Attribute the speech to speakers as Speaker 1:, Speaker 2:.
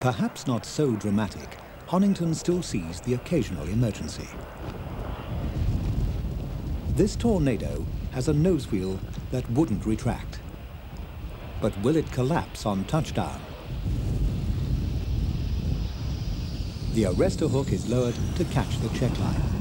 Speaker 1: Perhaps not so dramatic, Honnington still sees the occasional emergency. This Tornado has a nose wheel that wouldn't retract. But will it collapse on touchdown? The arrestor hook is lowered to catch the check line.